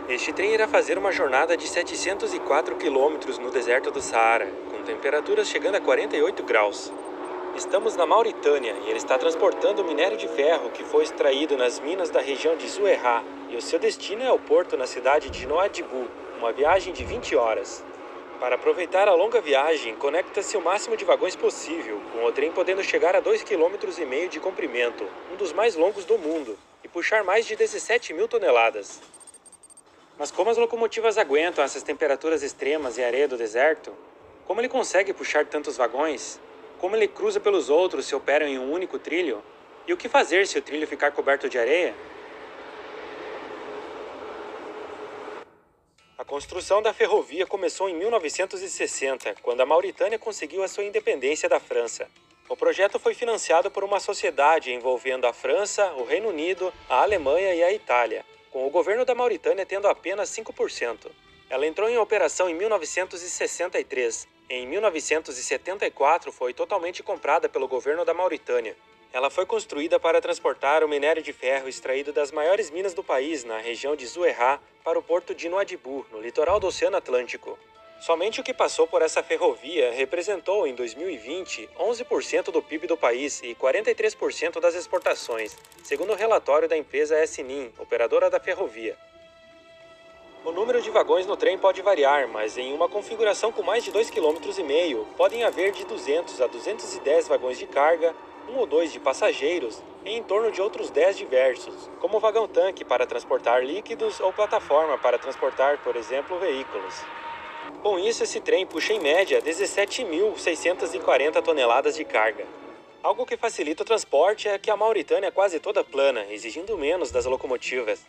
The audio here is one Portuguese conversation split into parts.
Este trem irá fazer uma jornada de 704 quilômetros no deserto do Saara, com temperaturas chegando a 48 graus. Estamos na Mauritânia e ele está transportando minério de ferro que foi extraído nas minas da região de Zouérate, e o seu destino é o porto na cidade de Nouadhibou, uma viagem de 20 horas. Para aproveitar a longa viagem, conecta-se o máximo de vagões possível, com o trem podendo chegar a 2,5 km de comprimento, um dos mais longos do mundo, e puxar mais de 17 mil toneladas. Mas como as locomotivas aguentam essas temperaturas extremas e areia do deserto? Como ele consegue puxar tantos vagões? Como ele cruza pelos outros se operam em um único trilho? E o que fazer se o trilho ficar coberto de areia? A construção da ferrovia começou em 1960, quando a Mauritânia conseguiu a sua independência da França. O projeto foi financiado por uma sociedade envolvendo a França, o Reino Unido, a Alemanha e a Itália, com o governo da Mauritânia tendo apenas 5%. Ela entrou em operação em 1963. Em 1974, foi totalmente comprada pelo governo da Mauritânia. Ela foi construída para transportar o minério de ferro extraído das maiores minas do país, na região de Zouérate, para o porto de Nouadhibou, no litoral do Oceano Atlântico. Somente o que passou por essa ferrovia representou, em 2020, 11% do PIB do país e 43% das exportações, segundo o relatório da empresa SNIM, operadora da ferrovia. O número de vagões no trem pode variar, mas em uma configuração com mais de 2,5 km, podem haver de 200 a 210 vagões de carga, 1 ou 2 de passageiros, e em torno de outros 10 diversos, como vagão-tanque para transportar líquidos ou plataforma para transportar, por exemplo, veículos. Com isso, esse trem puxa em média 17.640 toneladas de carga. Algo que facilita o transporte é que a Mauritânia é quase toda plana, exigindo menos das locomotivas.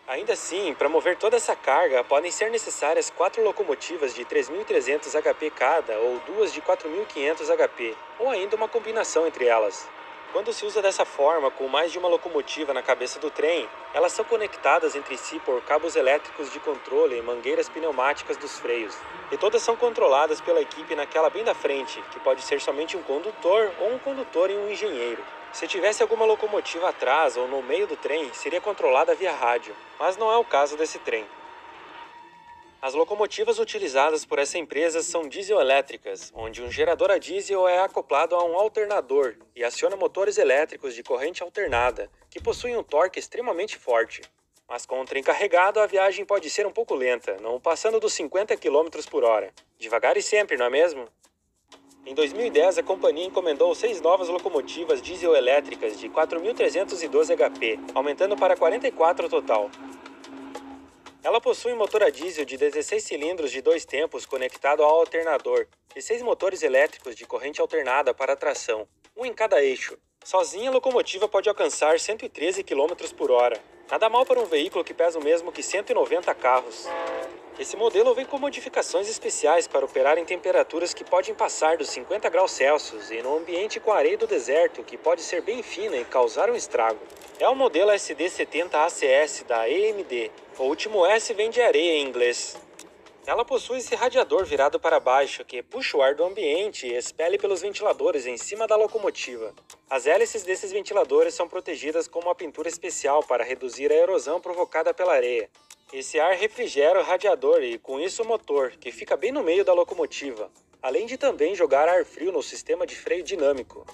Ainda assim, para mover toda essa carga, podem ser necessárias 4 locomotivas de 3.300 HP cada ou 2 de 4.500 HP, ou ainda uma combinação entre elas. Quando se usa dessa forma, com mais de uma locomotiva na cabeça do trem, elas são conectadas entre si por cabos elétricos de controle e mangueiras pneumáticas dos freios. E todas são controladas pela equipe naquela bem da frente, que pode ser somente um condutor ou um condutor e um engenheiro. Se tivesse alguma locomotiva atrás ou no meio do trem, seria controlada via rádio, mas não é o caso desse trem. As locomotivas utilizadas por essa empresa são dieselétricas, onde um gerador a diesel é acoplado a um alternador e aciona motores elétricos de corrente alternada, que possuem um torque extremamente forte. Mas com o trem carregado, a viagem pode ser um pouco lenta, não passando dos 50 km por hora. Devagar e sempre, não é mesmo? Em 2010, a companhia encomendou 6 novas locomotivas dieselétricas de 4.312 HP, aumentando para 44 total. Ela possui um motor a diesel de 16 cilindros de 2 tempos conectado ao alternador e 6 motores elétricos de corrente alternada para tração, um em cada eixo. Sozinha, a locomotiva pode alcançar 113 km por hora. Nada mal para um veículo que pesa o mesmo que 190 carros. Esse modelo vem com modificações especiais para operar em temperaturas que podem passar dos 50 graus Celsius e no ambiente com areia do deserto, que pode ser bem fina e causar um estrago. É o modelo SD70 ACS da EMD. O último S vem de areia em inglês. Ela possui esse radiador virado para baixo, que puxa o ar do ambiente e expele pelos ventiladores em cima da locomotiva. As hélices desses ventiladores são protegidas com uma pintura especial para reduzir a erosão provocada pela areia. Esse ar refrigera o radiador e, com isso, o motor, que fica bem no meio da locomotiva, além de também jogar ar frio no sistema de freio dinâmico.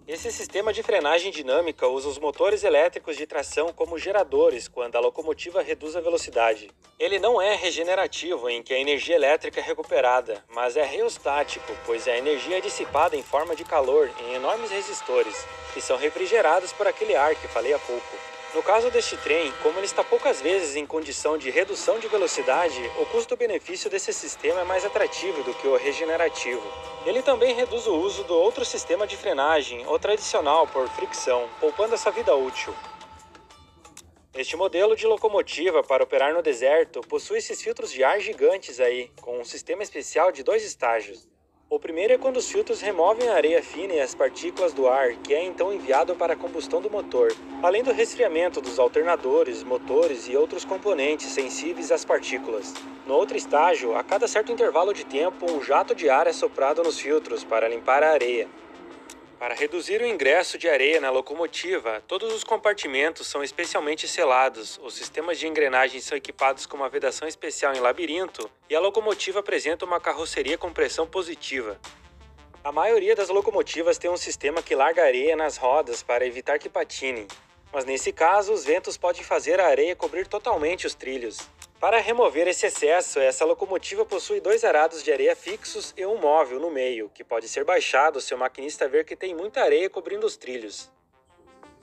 Esse sistema de frenagem dinâmica usa os motores elétricos de tração como geradores quando a locomotiva reduz a velocidade. Ele não é regenerativo, em que a energia elétrica é recuperada, mas é reostático, pois a energia é dissipada em forma de calor em enormes resistores, que são refrigerados por aquele ar que falei há pouco. No caso deste trem, como ele está poucas vezes em condição de redução de velocidade, o custo-benefício desse sistema é mais atrativo do que o regenerativo. Ele também reduz o uso do outro sistema de frenagem, o tradicional por fricção, poupando essa vida útil. Este modelo de locomotiva para operar no deserto possui esses filtros de ar gigantes aí, com um sistema especial de 2 estágios. O primeiro é quando os filtros removem a areia fina e as partículas do ar, que é então enviado para a combustão do motor, além do resfriamento dos alternadores, motores e outros componentes sensíveis às partículas. No outro estágio, a cada certo intervalo de tempo, um jato de ar é soprado nos filtros para limpar a areia. Para reduzir o ingresso de areia na locomotiva, todos os compartimentos são especialmente selados, os sistemas de engrenagem são equipados com uma vedação especial em labirinto e a locomotiva apresenta uma carroceria com pressão positiva. A maioria das locomotivas tem um sistema que larga areia nas rodas para evitar que patinem, mas nesse caso os ventos podem fazer a areia cobrir totalmente os trilhos. Para remover esse excesso, essa locomotiva possui 2 arados de areia fixos e um móvel no meio, que pode ser baixado se o maquinista ver que tem muita areia cobrindo os trilhos.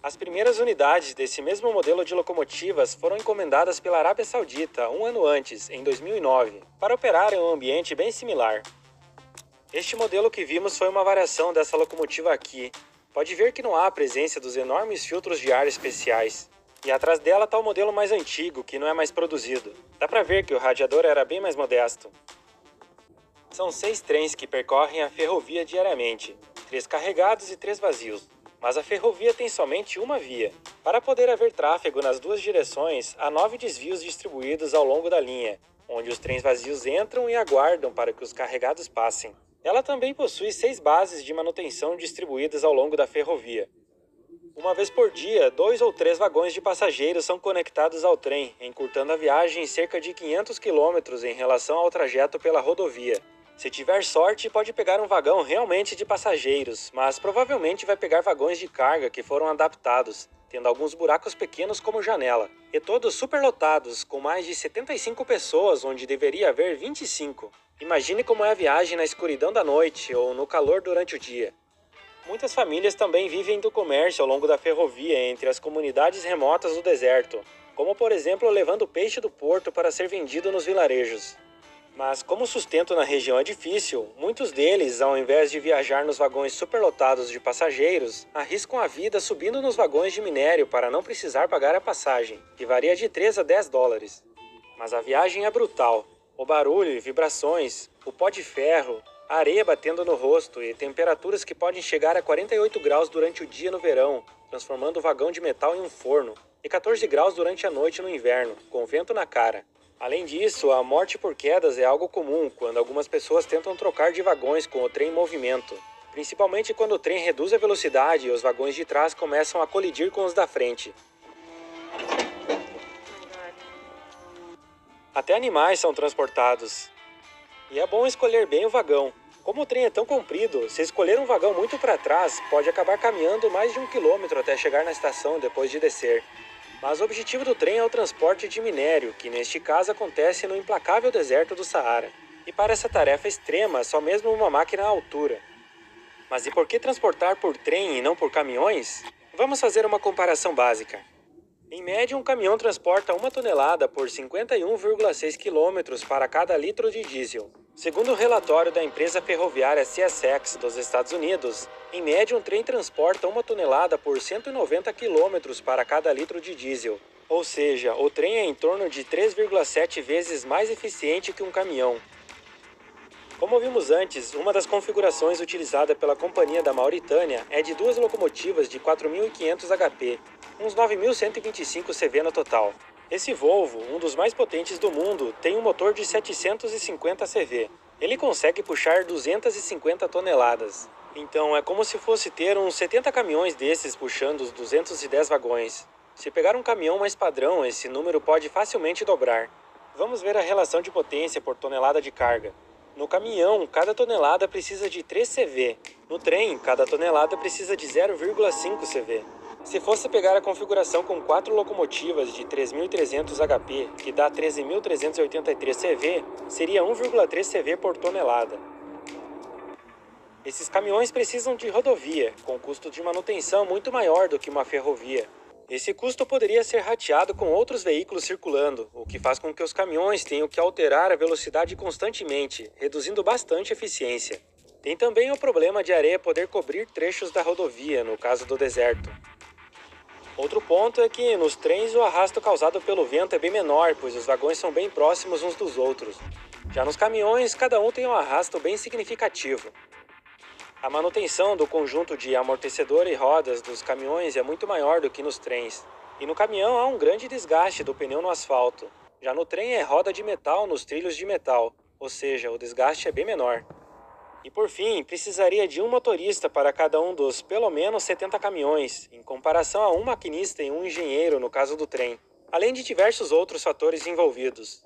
As primeiras unidades desse mesmo modelo de locomotivas foram encomendadas pela Arábia Saudita um ano antes, em 2009, para operar em um ambiente bem similar. Este modelo que vimos foi uma variação dessa locomotiva aqui. Pode ver que não há a presença dos enormes filtros de ar especiais. E atrás dela está o modelo mais antigo, que não é mais produzido. Dá para ver que o radiador era bem mais modesto. São 6 trens que percorrem a ferrovia diariamente, 3 carregados e 3 vazios. Mas a ferrovia tem somente uma via. Para poder haver tráfego nas 2 direções, há 9 desvios distribuídos ao longo da linha, onde os trens vazios entram e aguardam para que os carregados passem. Ela também possui 6 bases de manutenção distribuídas ao longo da ferrovia. Uma vez por dia, 2 ou 3 vagões de passageiros são conectados ao trem, encurtando a viagem em cerca de 500 km em relação ao trajeto pela rodovia. Se tiver sorte, pode pegar um vagão realmente de passageiros, mas provavelmente vai pegar vagões de carga que foram adaptados, tendo alguns buracos pequenos como janela, e todos superlotados, com mais de 75 pessoas onde deveria haver 25. Imagine como é a viagem na escuridão da noite ou no calor durante o dia. Muitas famílias também vivem do comércio ao longo da ferrovia entre as comunidades remotas do deserto, como por exemplo levando peixe do porto para ser vendido nos vilarejos. Mas como o sustento na região é difícil, muitos deles, ao invés de viajar nos vagões superlotados de passageiros, arriscam a vida subindo nos vagões de minério para não precisar pagar a passagem, que varia de 3 a 10 dólares. Mas a viagem é brutal. O barulho e vibrações, o pó de ferro, a areia batendo no rosto e temperaturas que podem chegar a 48 graus durante o dia no verão, transformando o vagão de metal em um forno, e 14 graus durante a noite no inverno, com vento na cara. Além disso, a morte por quedas é algo comum quando algumas pessoas tentam trocar de vagões com o trem em movimento, principalmente quando o trem reduz a velocidade e os vagões de trás começam a colidir com os da frente. Até animais são transportados. E é bom escolher bem o vagão. Como o trem é tão comprido, se escolher um vagão muito para trás, pode acabar caminhando mais de 1 quilômetro até chegar na estação depois de descer. Mas o objetivo do trem é o transporte de minério, que neste caso acontece no implacável deserto do Saara. E para essa tarefa extrema, só mesmo uma máquina à altura. Mas e por que transportar por trem e não por caminhões? Vamos fazer uma comparação básica. Em média, um caminhão transporta 1 tonelada por 51,6 km para cada litro de diesel. Segundo o relatório da empresa ferroviária CSX dos Estados Unidos, em média um trem transporta 1 tonelada por 190 km para cada litro de diesel. Ou seja, o trem é em torno de 3,7 vezes mais eficiente que um caminhão. Como vimos antes, uma das configurações utilizada pela Companhia da Mauritânia é de 2 locomotivas de 4.500 HP, uns 9.125 CV no total. Esse Volvo, um dos mais potentes do mundo, tem um motor de 750 CV. Ele consegue puxar 250 toneladas. Então é como se fosse ter uns 70 caminhões desses puxando os 210 vagões. Se pegar um caminhão mais padrão, esse número pode facilmente dobrar. Vamos ver a relação de potência por tonelada de carga. No caminhão, cada tonelada precisa de 3 CV. No trem, cada tonelada precisa de 0,5 CV. Se fosse pegar a configuração com 4 locomotivas de 3.300 HP, que dá 13.383 CV, seria 1,3 CV por tonelada. Esses caminhões precisam de rodovia, com custo de manutenção muito maior do que uma ferrovia. Esse custo poderia ser rateado com outros veículos circulando, o que faz com que os caminhões tenham que alterar a velocidade constantemente, reduzindo bastante a eficiência. Tem também o problema de a areia poder cobrir trechos da rodovia, no caso do deserto. Outro ponto é que nos trens o arrasto causado pelo vento é bem menor, pois os vagões são bem próximos uns dos outros. Já nos caminhões, cada um tem um arrasto bem significativo. A manutenção do conjunto de amortecedor e rodas dos caminhões é muito maior do que nos trens. E no caminhão há um grande desgaste do pneu no asfalto. Já no trem é roda de metal nos trilhos de metal, ou seja, o desgaste é bem menor. E por fim, precisaria de um motorista para cada um dos pelo menos 70 caminhões, em comparação a um maquinista e um engenheiro no caso do trem, além de diversos outros fatores envolvidos.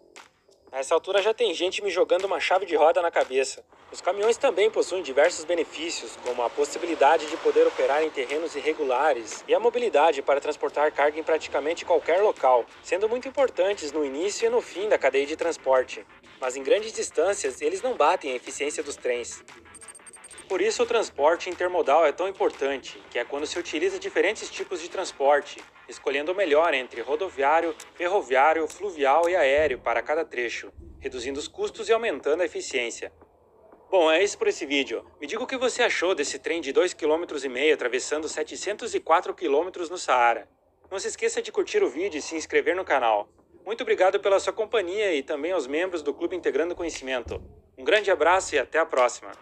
A essa altura já tem gente me jogando uma chave de roda na cabeça. Os caminhões também possuem diversos benefícios, como a possibilidade de poder operar em terrenos irregulares e a mobilidade para transportar carga em praticamente qualquer local, sendo muito importantes no início e no fim da cadeia de transporte. Mas em grandes distâncias, eles não batem a eficiência dos trens. Por isso, o transporte intermodal é tão importante, que é quando se utiliza diferentes tipos de transporte, escolhendo o melhor entre rodoviário, ferroviário, fluvial e aéreo para cada trecho, reduzindo os custos e aumentando a eficiência. Bom, é isso por esse vídeo. Me diga o que você achou desse trem de 2,5 km atravessando 704 km no Saara. Não se esqueça de curtir o vídeo e se inscrever no canal. Muito obrigado pela sua companhia e também aos membros do Clube Integrando Conhecimento. Um grande abraço e até a próxima!